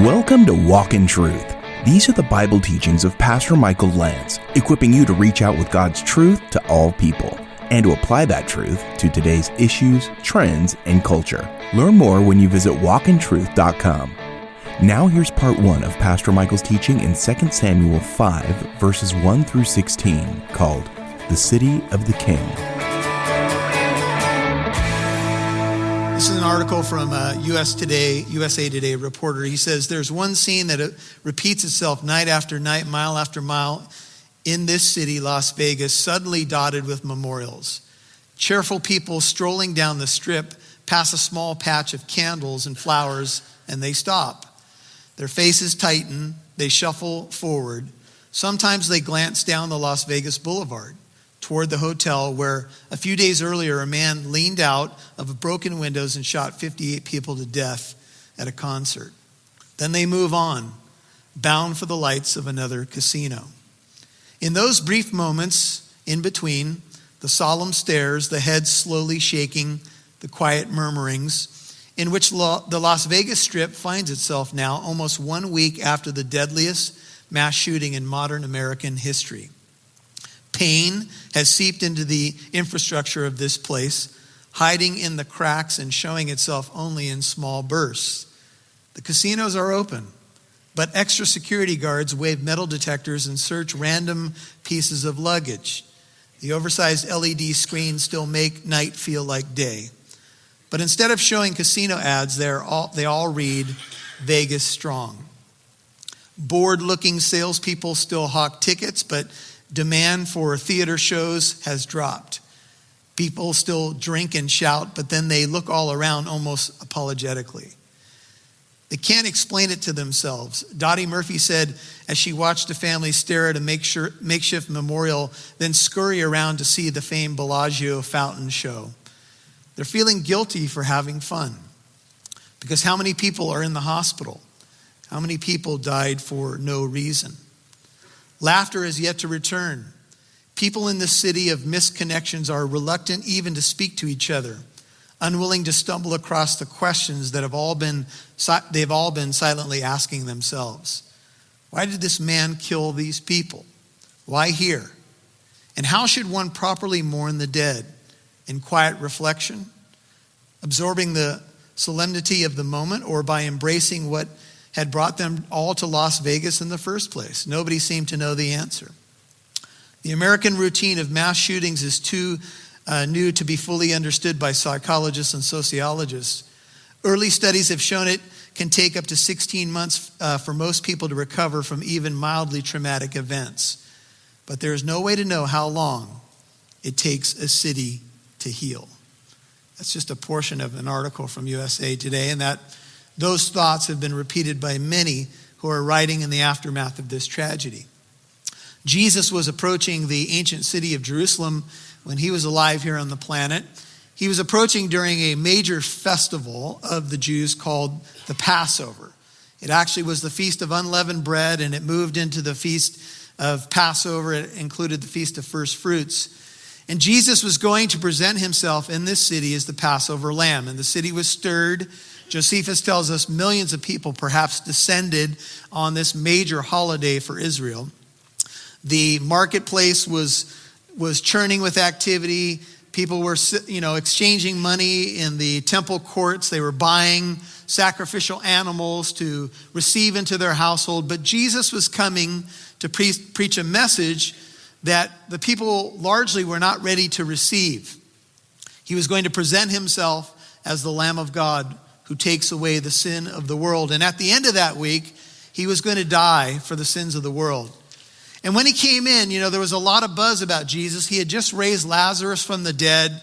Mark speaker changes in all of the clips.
Speaker 1: Welcome to Walk in Truth. These are the Bible teachings of Pastor Michael Lantz, equipping you to reach out with God's truth to all people and to apply that truth to today's issues, trends, and culture. Learn more when you visit walkintruth.com. Now here's part 1 of Pastor Michael's teaching in 2 Samuel 5, verses 1 through 16, called The City of the King.
Speaker 2: This is an article from USA Today reporter. He says, there's one scene that repeats itself night after night, mile after mile in this city, Las Vegas, suddenly dotted with memorials. Cheerful people strolling down the strip pass a small patch of candles and flowers, and they stop. Their faces tighten, they shuffle forward. Sometimes they glance down the Las Vegas Boulevard toward the hotel where a few days earlier a man leaned out of broken windows and shot 58 people to death at a concert. Then they move on, bound for the lights of another casino. In those brief moments in between, the solemn stares, the heads slowly shaking, the quiet murmurings, in which the Las Vegas Strip finds itself now almost 1 week after the deadliest mass shooting in modern American history. Pain has seeped into the infrastructure of this place, hiding in the cracks and showing itself only in small bursts. The casinos are open, but extra security guards wave metal detectors and search random pieces of luggage. The oversized LED screens still make night feel like day. But instead of showing casino ads, they all read Vegas Strong. Bored-looking salespeople still hawk tickets, but demand for theater shows has dropped. People still drink and shout, but then they look all around almost apologetically. They can't explain it to themselves. Dottie Murphy said as she watched a family stare at a makeshift memorial, then scurry around to see the famed Bellagio fountain show. They're feeling guilty for having fun. Because how many people are in the hospital? How many people died for no reason? Laughter is yet to return. People in this city of missed connections are reluctant even to speak to each other, unwilling to stumble across the questions that they've all been silently asking themselves. Why did this man kill these people? Why here? And how should one properly mourn the dead? In quiet reflection, absorbing the solemnity of the moment, or by embracing what had brought them all to Las Vegas in the first place? Nobody seemed to know the answer. The American routine of mass shootings is too new to be fully understood by psychologists and sociologists. Early studies have shown it can take up to 16 months for most people to recover from even mildly traumatic events. But there is no way to know how long it takes a city to heal. That's just a portion of an article from USA Today, and those thoughts have been repeated by many who are writing in the aftermath of this tragedy. Jesus was approaching the ancient city of Jerusalem when he was alive here on the planet. He was approaching during a major festival of the Jews called the Passover. It actually was the Feast of Unleavened Bread, and it moved into the Feast of Passover. It included the Feast of First Fruits. And Jesus was going to present himself in this city as the Passover lamb. And the city was stirred. Josephus tells us millions of people perhaps descended on this major holiday for Israel. The marketplace was churning with activity. People were, exchanging money in the temple courts. They were buying sacrificial animals to receive into their household. But Jesus was coming to preach a message that the people largely were not ready to receive. He was going to present himself as the Lamb of God who takes away the sin of the world. And at the end of that week, he was going to die for the sins of the world. And when he came in, there was a lot of buzz about Jesus. He had just raised Lazarus from the dead.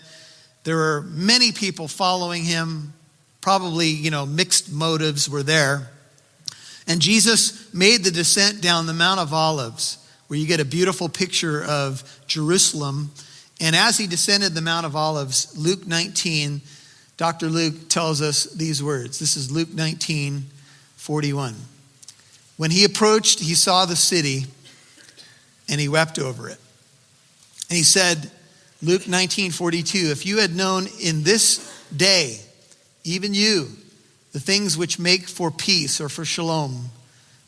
Speaker 2: There were many people following him. Probably, mixed motives were there. And Jesus made the descent down the Mount of Olives, where you get a beautiful picture of Jerusalem. And as he descended the Mount of Olives, Luke 19, Dr. Luke tells us these words. This is Luke 19:41. When he approached, he saw the city, and he wept over it. And he said, Luke 19:42, if you had known in this day, even you, the things which make for peace or for shalom.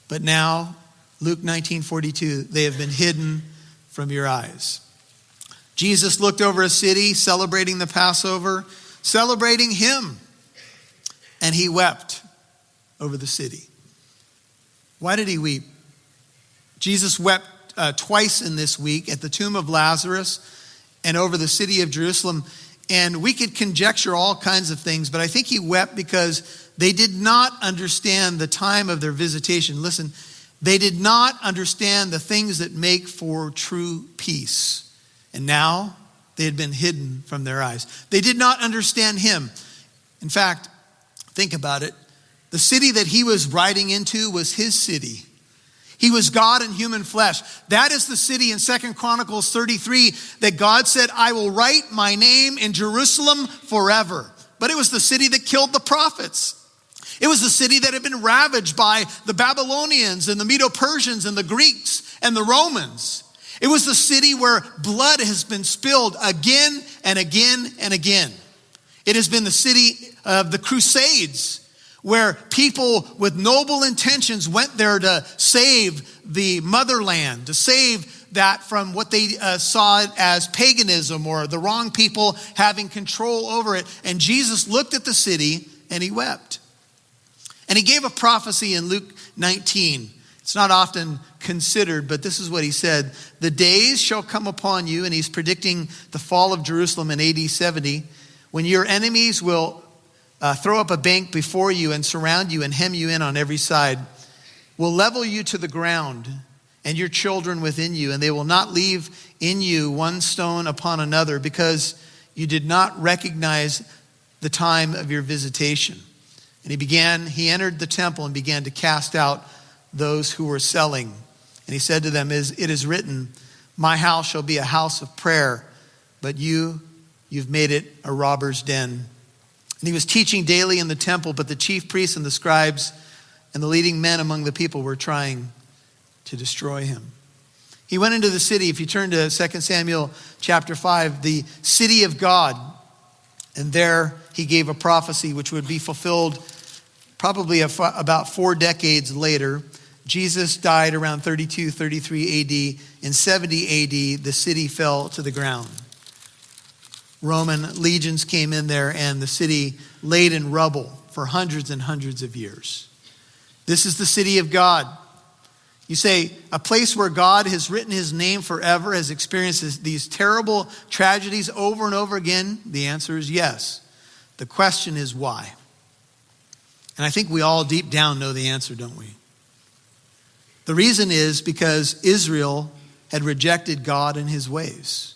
Speaker 2: But now, Luke 19:42, they have been hidden from your eyes. Jesus looked over a city celebrating the Passover, celebrating him, and he wept over the city. Why did he weep? Jesus wept twice in this week at the tomb of Lazarus and over the city of Jerusalem. And we could conjecture all kinds of things, but I think he wept because they did not understand the time of their visitation. Listen, they did not understand the things that make for true peace. And now they had been hidden from their eyes. They did not understand him. In fact, think about it. The city that he was riding into was his city. He was God in human flesh. That is the city in 2 Chronicles 33 that God said, I will write my name in Jerusalem forever. But it was the city that killed the prophets. It was the city that had been ravaged by the Babylonians and the Medo-Persians and the Greeks and the Romans. It was the city where blood has been spilled again and again and again. It has been the city of the Crusades, where people with noble intentions went there to save the motherland, to save that from what they saw as paganism or the wrong people having control over it. And Jesus looked at the city and he wept. And he gave a prophecy in Luke 19. It's not often considered, but this is what he said. The days shall come upon you, and he's predicting the fall of Jerusalem in AD 70, when your enemies will throw up a bank before you and surround you and hem you in on every side, will level you to the ground and your children within you, and they will not leave in you one stone upon another, because you did not recognize the time of your visitation. And he entered the temple and began to cast out those who were selling. And he said to them, it is written, my house shall be a house of prayer, but you've made it a robber's den. And he was teaching daily in the temple, but the chief priests and the scribes and the leading men among the people were trying to destroy him. He went into the city. If you turn to 2 Samuel chapter 5, the city of God, and there he gave a prophecy which would be fulfilled probably about 4 decades later. Jesus died around 32, 33 AD. In 70 AD, the city fell to the ground. Roman legions came in there and the city laid in rubble for hundreds and hundreds of years. This is the city of God. You say, a place where God has written his name forever, has experienced these terrible tragedies over and over again? The answer is yes. The question is why? And I think we all deep down know the answer, don't we? The reason is because Israel had rejected God and his ways.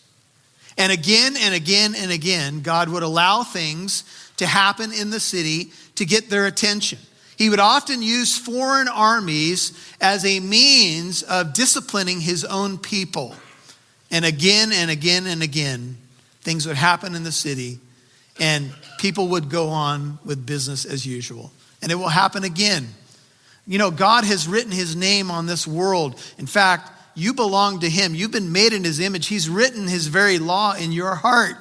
Speaker 2: And again and again and again, God would allow things to happen in the city to get their attention. He would often use foreign armies as a means of disciplining his own people. And again and again and again, things would happen in the city and people would go on with business as usual. And it will happen again. You know, God has written his name on this world. In fact, you belong to him. You've been made in his image. He's written his very law in your heart.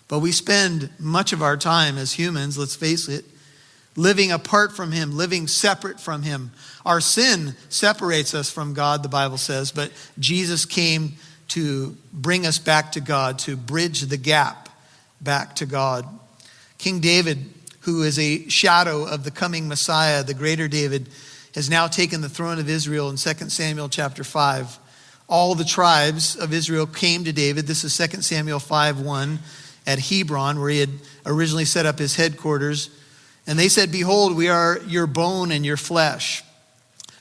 Speaker 2: But we spend much of our time as humans, let's face it, living apart from him, living separate from him. Our sin separates us from God, the Bible says, but Jesus came to bring us back to God, to bridge the gap back to God. King David, who is a shadow of the coming Messiah, the greater David, has now taken the throne of Israel in 2 Samuel chapter 5. All the tribes of Israel came to David. This is 2 Samuel 5:1 at Hebron, where he had originally set up his headquarters. And they said, behold, we are your bone and your flesh.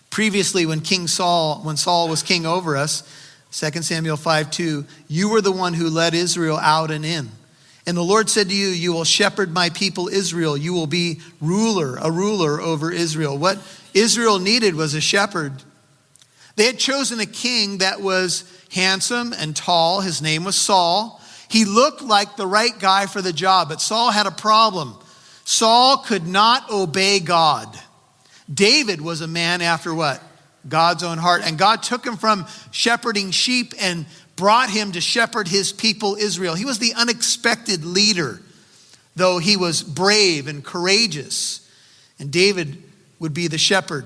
Speaker 2: Previously, when Saul was king over us, 2 Samuel 5:2, you were the one who led Israel out and in. And the Lord said to you, you will shepherd my people Israel. You will be a ruler over Israel. What Israel needed was a shepherd. They had chosen a king that was handsome and tall. His name was Saul. He looked like the right guy for the job, but Saul had a problem. Saul could not obey God. David was a man after what? God's own heart. And God took him from shepherding sheep and brought him to shepherd his people Israel. He was the unexpected leader, though he was brave and courageous. And David would be the shepherd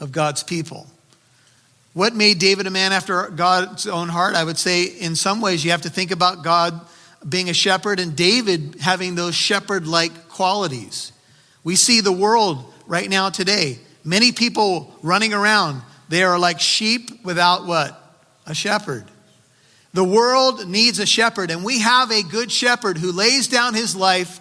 Speaker 2: of God's people. What made David a man after God's own heart? I would say in some ways you have to think about God being a shepherd and David having those shepherd-like qualities. We see the world right now today. Many people running around. They are like sheep without what? A shepherd. The world needs a shepherd, and we have a good shepherd who lays down his life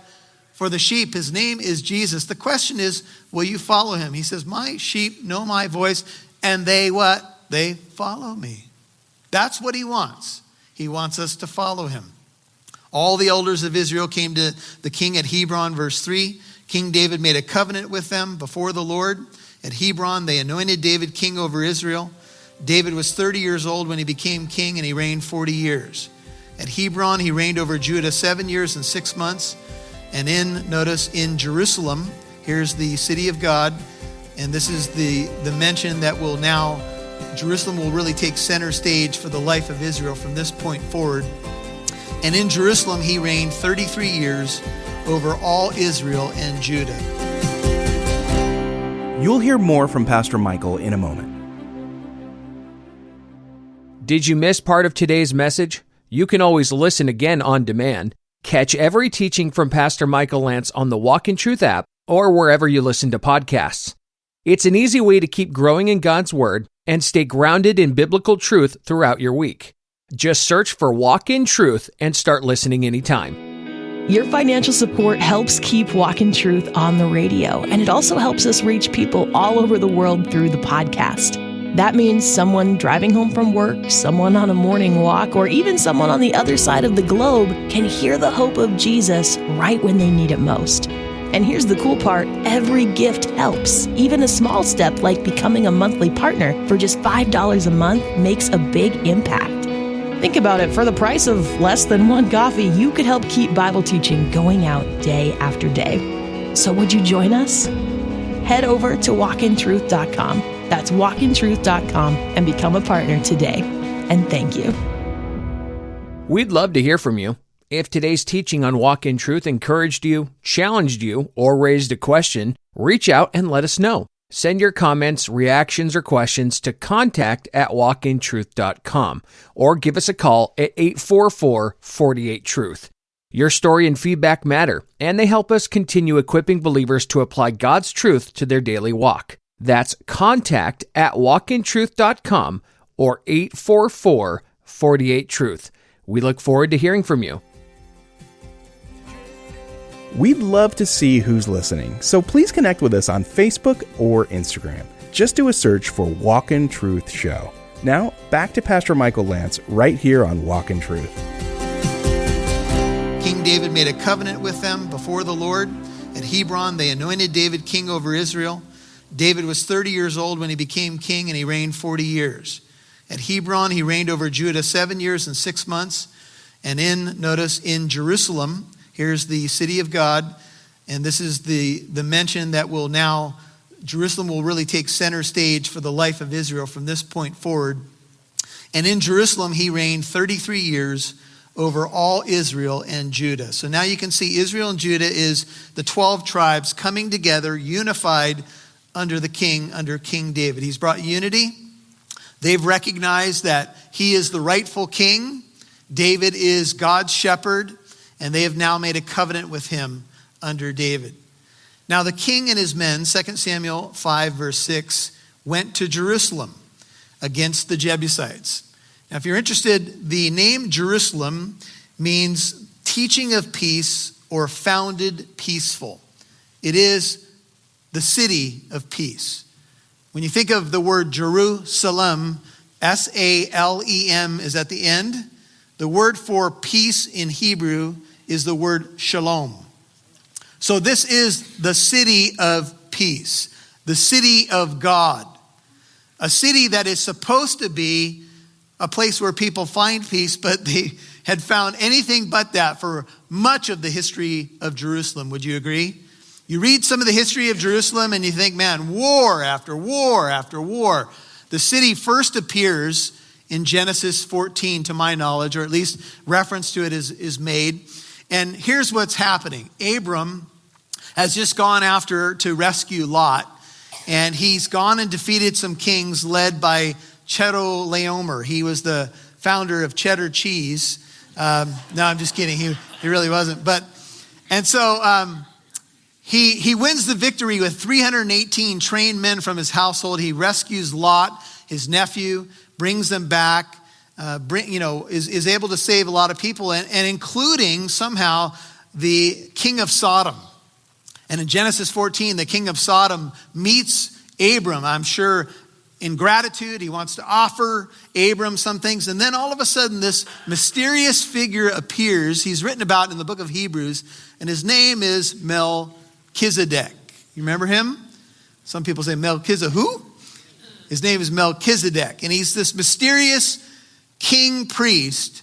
Speaker 2: for the sheep. His name is Jesus. The question is, will you follow him? He says, my sheep know my voice, and they what? They follow me. That's what he wants. He wants us to follow him. All the elders of Israel came to the king at Hebron, verse 3. King David made a covenant with them before the Lord. At Hebron, they anointed David king over Israel. David was 30 years old when he became king, and he reigned 40 years. At Hebron, he reigned over Judah 7 years and 6 months. And in Jerusalem, here's the city of God. And this is the mention that will now, Jerusalem will really take center stage for the life of Israel from this point forward. And in Jerusalem, he reigned 33 years over all Israel and Judah.
Speaker 1: You'll hear more from Pastor Michael in a moment.
Speaker 3: Did you miss part of today's message? You can always listen again on demand. Catch every teaching from Pastor Michael Lantz on the Walk in Truth app or wherever you listen to podcasts. It's an easy way to keep growing in God's Word and stay grounded in biblical truth throughout your week. Just search for Walk in Truth and start listening anytime.
Speaker 4: Your financial support helps keep Walk in Truth on the radio, and it also helps us reach people all over the world through the podcast. That means someone driving home from work, someone on a morning walk, or even someone on the other side of the globe can hear the hope of Jesus right when they need it most. And here's the cool part, every gift helps. Even a small step like becoming a monthly partner for just $5 a month makes a big impact. Think about it, for the price of less than one coffee, you could help keep Bible teaching going out day after day. So would you join us? Head over to walkintruth.com. That's walkintruth.com and become a partner today. And thank you.
Speaker 3: We'd love to hear from you. If today's teaching on Walk in Truth encouraged you, challenged you, or raised a question, reach out and let us know. Send your comments, reactions, or questions to contact@walkintruth.com or give us a call at 844-48-TRUTH. Your story and feedback matter, and they help us continue equipping believers to apply God's truth to their daily walk. That's contact@walkintruth.com or 844-48-TRUTH. We look forward to hearing from you.
Speaker 1: We'd love to see who's listening, so please connect with us on Facebook or Instagram. Just do a search for Walk in Truth Show. Now, back to Pastor Michael Lantz right here on Walk in Truth.
Speaker 2: King David made a covenant with them before the Lord. At Hebron, they anointed David king over Israel. David was 30 years old when he became king, and he reigned 40 years. At Hebron, he reigned over Judah 7 years and 6 months. And in Jerusalem, here's the city of God. And this is the mention that will now, Jerusalem will really take center stage for the life of Israel from this point forward. And in Jerusalem, he reigned 33 years over all Israel and Judah. So now you can see Israel and Judah is the 12 tribes coming together, unified under King David. He's brought unity. They've recognized that he is the rightful king. David is God's shepherd, and they have now made a covenant with him under David. Now the king and his men, 2 Samuel 5 verse 6, went to Jerusalem against the Jebusites. Now if you're interested, the name Jerusalem means teaching of peace or founded peaceful. It is the city of peace. When you think of the word Jerusalem, S-A-L-E-M is at the end. The word for peace in Hebrew is the word shalom. So this is the city of peace, the city of God, a city that is supposed to be a place where people find peace, but they had found anything but that for much of the history of Jerusalem. Would you agree? You read some of the history of Jerusalem and you think, man, war after war after war. The city first appears in Genesis 14, to my knowledge, or at least reference to it is made. And here's what's happening. Abram has just gone after to rescue Lot. And he's gone and defeated some kings led by Chedorlaomer. He was the founder of cheddar cheese. No, I'm just kidding. He really wasn't. He wins the victory with 318 trained men from his household. He rescues Lot, his nephew, brings them back, is able to save a lot of people, and including somehow the king of Sodom. And in Genesis 14, the king of Sodom meets Abram, I'm sure in gratitude. He wants to offer Abram some things. And then all of a sudden, this mysterious figure appears. He's written about in the book of Hebrews, and his name is Melchizedek. You remember him? Some people say Melchizedek. Who? His name is Melchizedek. And he's this mysterious king priest.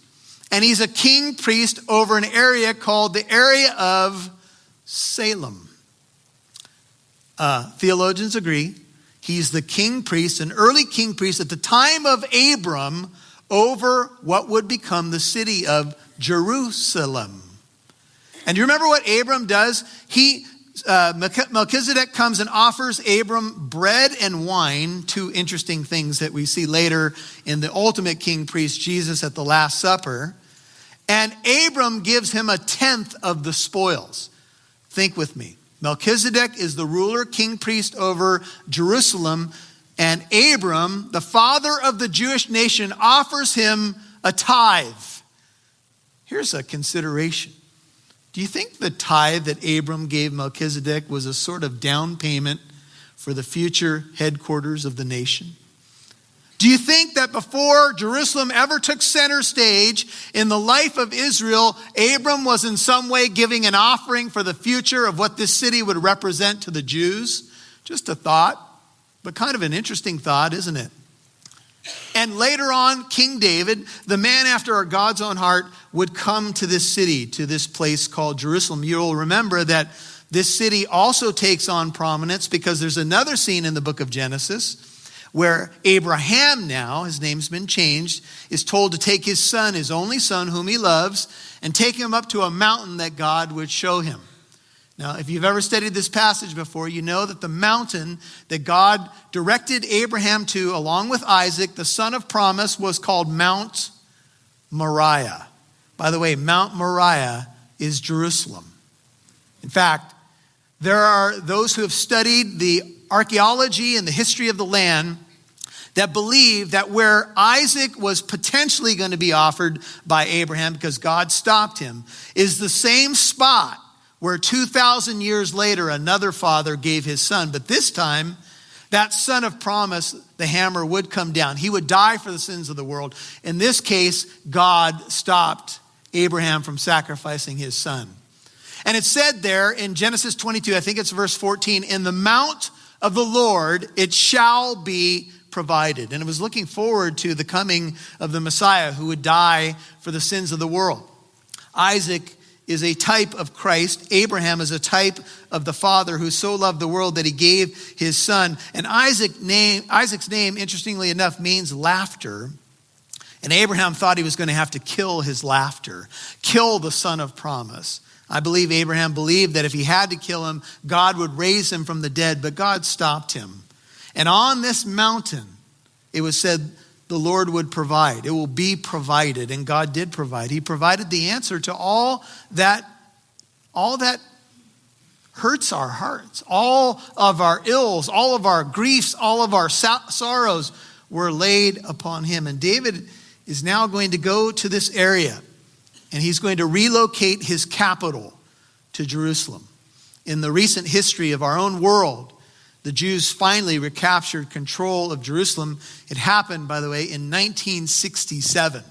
Speaker 2: And he's a king priest over an area called the area of Salem. Theologians agree. He's the king priest, an early king priest at the time of Abram over what would become the city of Jerusalem. And you remember what Abram does? Melchizedek comes and offers Abram bread and wine, two interesting things that we see later in the ultimate king priest, Jesus, at the Last Supper. And Abram gives him a tenth of the spoils. Think with me. Melchizedek is the ruler, king priest over Jerusalem. And Abram, the father of the Jewish nation, offers him a tithe. Here's a consideration. Do you think the tithe that Abram gave Melchizedek was a sort of down payment for the future headquarters of the nation? Do you think that before Jerusalem ever took center stage in the life of Israel, Abram was in some way giving an offering for the future of what this city would represent to the Jews? Just a thought, but kind of an interesting thought, isn't it? And later on, King David, the man after God's own heart, would come to this city, to this place called Jerusalem. You'll remember that this city also takes on prominence because there's another scene in the book of Genesis where Abraham now, his name's been changed, is told to take his son, his only son whom he loves, and take him up to a mountain that God would show him. Now, if you've ever studied this passage before, you know that the mountain that God directed Abraham to, along with Isaac, the son of promise, was called Mount Moriah. By the way, Mount Moriah is Jerusalem. In fact, there are those who have studied the archaeology and the history of the land that believe that where Isaac was potentially going to be offered by Abraham, because God stopped him, is the same spot where 2,000 years later another father gave his son. But this time, that son of promise, the hammer would come down. He would die for the sins of the world. In this case, God stopped Abraham from sacrificing his son. And it said there in Genesis 22, I think it's verse 14, in the mount of the Lord it shall be provided. And it was looking forward to the coming of the Messiah who would die for the sins of the world. Isaac is a type of Christ. Abraham is a type of the Father who so loved the world that he gave his son. And Isaac's name, interestingly enough, means laughter. And Abraham thought he was going to have to kill his laughter, kill the son of promise. I believe Abraham believed that if he had to kill him, God would raise him from the dead, but God stopped him. And on this mountain, it was said the Lord would provide. It will be provided, and God did provide. He provided the answer to all that hurts our hearts. All of our ills, all of our griefs, all of our sorrows were laid upon him. And David is now going to go to this area. And he's going to relocate his capital to Jerusalem. In the recent history of our own world, the Jews finally recaptured control of Jerusalem. It happened, by the way, in 1967.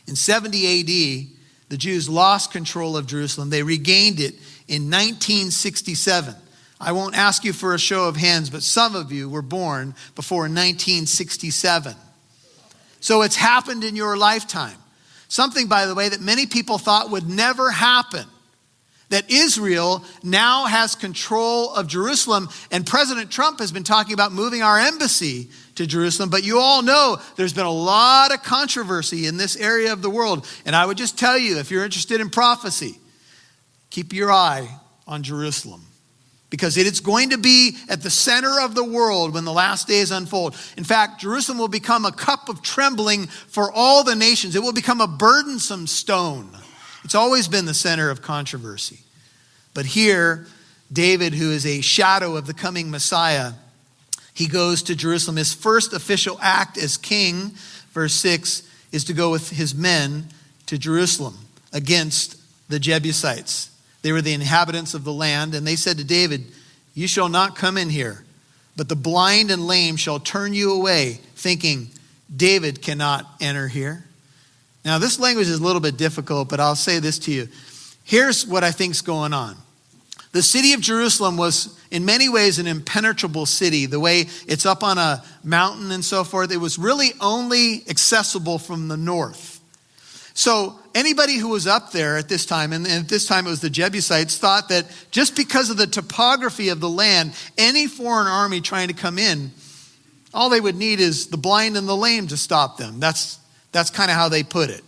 Speaker 2: In 70 AD, the Jews lost control of Jerusalem. They regained it in 1967. I won't ask you for a show of hands, but some of you were born before 1967. So it's happened in your lifetime. Something, by the way, that many people thought would never happen. That Israel now has control of Jerusalem. And President Trump has been talking about moving our embassy to Jerusalem. But you all know there's been a lot of controversy in this area of the world. And I would just tell you, if you're interested in prophecy, keep your eye on Jerusalem, because it is going to be at the center of the world when the last days unfold. In fact, Jerusalem will become a cup of trembling for all the nations. It will become a burdensome stone. It's always been the center of controversy. But here, David, who is a shadow of the coming Messiah, he goes to Jerusalem. His first official act as king, verse 6, is to go with his men to Jerusalem against the Jebusites. They were the inhabitants of the land, and they said to David, "You shall not come in here, but the blind and lame shall turn you away," thinking, "David cannot enter here." Now, this language is a little bit difficult, but I'll say this to you. Here's what I think's going on. The city of Jerusalem was in many ways an impenetrable city. The way it's up on a mountain and so forth, it was really only accessible from the north. So anybody who was up there at this time, and at this time it was the Jebusites, thought that just because of the topography of the land, any foreign army trying to come in, all they would need is the blind and the lame to stop them. That's kind of how they put it.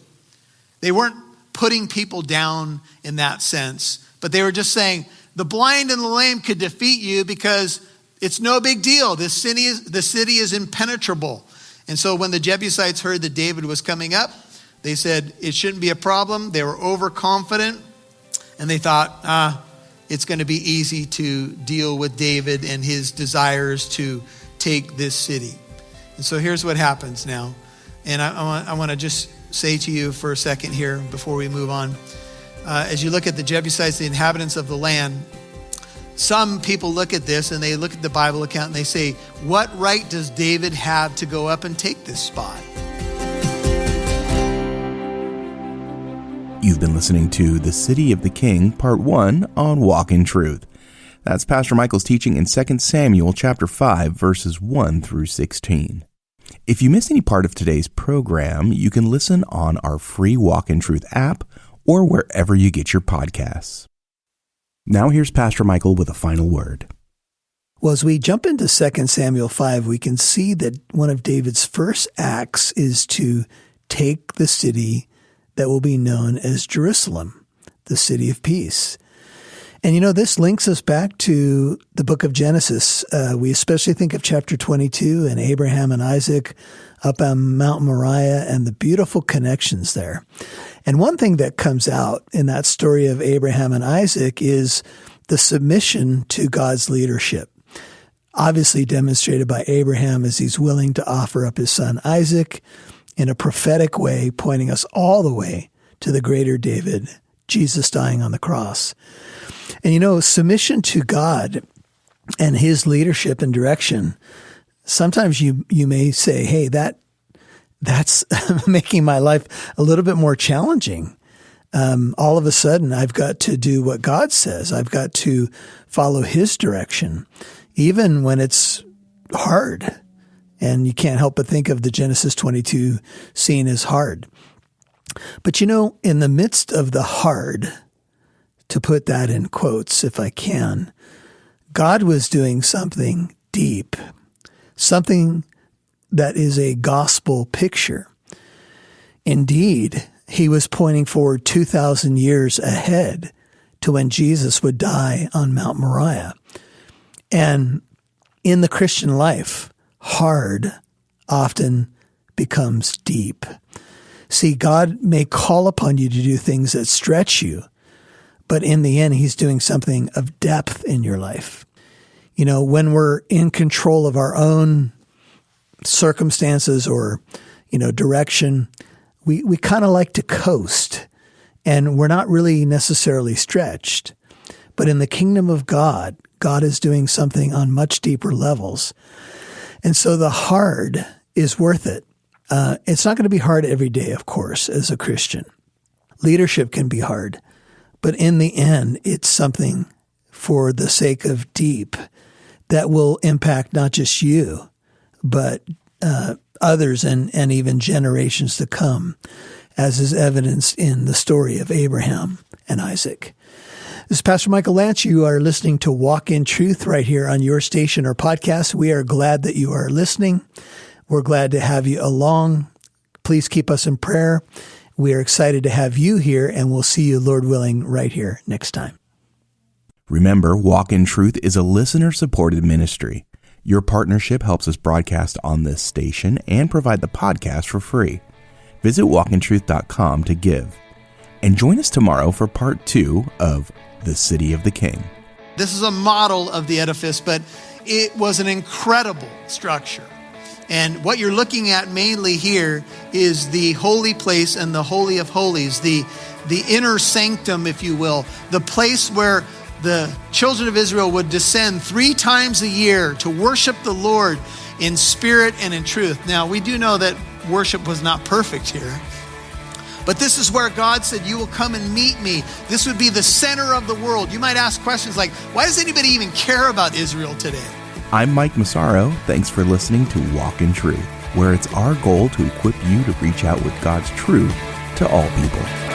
Speaker 2: They weren't putting people down in that sense, but they were just saying, the blind and the lame could defeat you because it's no big deal. The city is impenetrable. And so when the Jebusites heard that David was coming up, they said it shouldn't be a problem. They were overconfident, and they thought, it's going to be easy to deal with David and his desires to take this city. And so here's what happens now. And I want to just say to you for a second here before we move on. As you look at the Jebusites, the inhabitants of the land, some people look at this and they look at the Bible account and they say, what right does David have to go up and take this spot?
Speaker 1: You've been listening to The City of the King, Part 1 on Walk in Truth. That's Pastor Michael's teaching in 2 Samuel chapter 5, verses 1 through 16. If you missed any part of today's program, you can listen on our free Walk in Truth app or wherever you get your podcasts. Now here's Pastor Michael with a final word.
Speaker 5: Well, as we jump into 2 Samuel 5, we can see that one of David's first acts is to take the city that will be known as Jerusalem, the city of peace. And this links us back to the book of Genesis. We especially think of chapter 22 and Abraham and Isaac up on Mount Moriah and the beautiful connections there. And one thing that comes out in that story of Abraham and Isaac is the submission to God's leadership, obviously demonstrated by Abraham as he's willing to offer up his son Isaac in a prophetic way, pointing us all the way to the greater David, Jesus dying on the cross. And submission to God and his leadership and direction, sometimes you may say, hey, that's making my life a little bit more challenging. All of a sudden, I've got to do what God says. I've got to follow his direction, even when it's hard. And you can't help but think of the Genesis 22 scene as hard. But in the midst of the hard, to put that in quotes if I can, God was doing something deep, something that is a gospel picture. Indeed, he was pointing forward 2,000 years ahead to when Jesus would die on Mount Moriah. And in the Christian life, hard often becomes deep. See, God may call upon you to do things that stretch you, but in the end, he's doing something of depth in your life. When we're in control of our own circumstances or, direction, we kind of like to coast, and we're not really necessarily stretched. But in the kingdom of God, God is doing something on much deeper levels. And so the hard is worth it. It's not going to be hard every day, of course, as a Christian. Leadership can be hard. But in the end, it's something for the sake of deep that will impact not just you, but others and even generations to come, as is evidenced in the story of Abraham and Isaac. This is Pastor Michael Lantz. You are listening to Walk in Truth right here on your station or podcast. We are glad that you are listening. We're glad to have you along. Please keep us in prayer. We are excited to have you here, and we'll see you, Lord willing, right here next time.
Speaker 1: Remember, Walk in Truth is a listener-supported ministry. Your partnership helps us broadcast on this station and provide the podcast for free. Visit walkintruth.com to give. And join us tomorrow for part 2 of The City of the King.
Speaker 2: This is a model of the edifice, but it was an incredible structure. And what you're looking at mainly here is the holy place and the Holy of Holies, the inner sanctum, if you will, the place where the children of Israel would descend 3 times a year to worship the Lord in spirit and in truth. Now, we do know that worship was not perfect here, but this is where God said, you will come and meet me. This would be the center of the world. You might ask questions like, why does anybody even care about Israel today?
Speaker 1: I'm Mike Massaro. Thanks for listening to Walk in Truth, where it's our goal to equip you to reach out with God's truth to all people.